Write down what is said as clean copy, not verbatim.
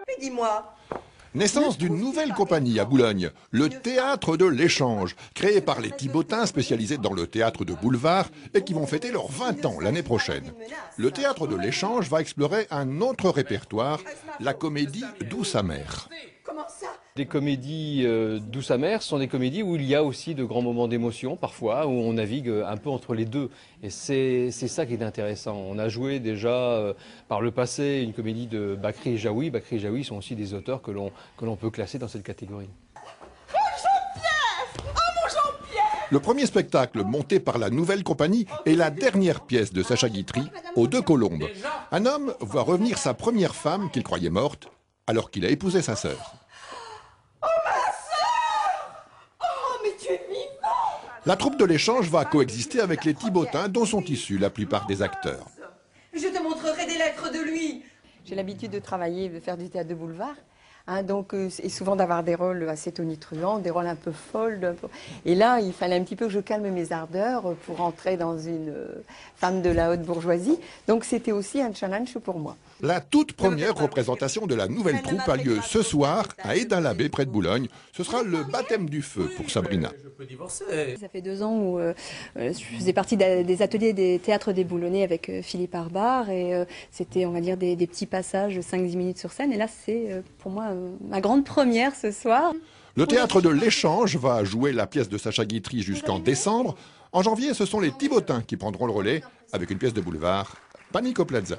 Mais dis-moi. Naissance d'une nouvelle compagnie à Boulogne, le Théâtre de l'Échange, créé par les Thibotins spécialisés dans le théâtre de boulevard et qui vont fêter leurs 20 ans l'année prochaine. Le Théâtre de l'Échange va explorer un autre répertoire, la comédie douce amère. Comment ça? Des comédies douces amères sont des comédies où il y a aussi de grands moments d'émotion parfois, où on navigue un peu entre les deux. Et c'est ça qui est intéressant. On a joué déjà par le passé une comédie de Bakri et Jaoui. Bakri et Jaoui sont aussi des auteurs que l'on peut classer dans cette catégorie. Le premier spectacle monté par la nouvelle compagnie est la dernière pièce de Sacha Guitry, Aux Deux Colombes. Un homme voit revenir sa première femme qu'il croyait morte, alors qu'il a épousé sa sœur. Oh ma sœur! Oh mais tu es vivant! La troupe de l'Échange va coexister avec les Thibotins dont sont issus la plupart des acteurs. Je te montrerai des lettres de lui. J'ai l'habitude de travailler, de faire du théâtre de boulevard. Et souvent d'avoir des rôles assez tonitruants, des rôles un peu folles. Et là, il fallait un petit peu que je calme mes ardeurs pour entrer dans une femme de la haute bourgeoisie. Donc c'était aussi un challenge pour moi. La toute première représentation de la nouvelle troupe a lieu ce soir à Édin-l'Abbé, près de Boulogne. Ce sera le baptême du feu pour Sabrina. Ça fait 2 ans où je faisais partie des ateliers des théâtres des Boulonnais avec Philippe Arbar. Et c'était, on va dire, des petits passages, 5-10 minutes sur scène. Et là, c'est pour moi ma grande première ce soir. Le Théâtre de l'Échange va jouer la pièce de Sacha Guitry jusqu'en décembre. En janvier, ce sont les Thibotins qui prendront le relais avec une pièce de boulevard, Panic au Plaza.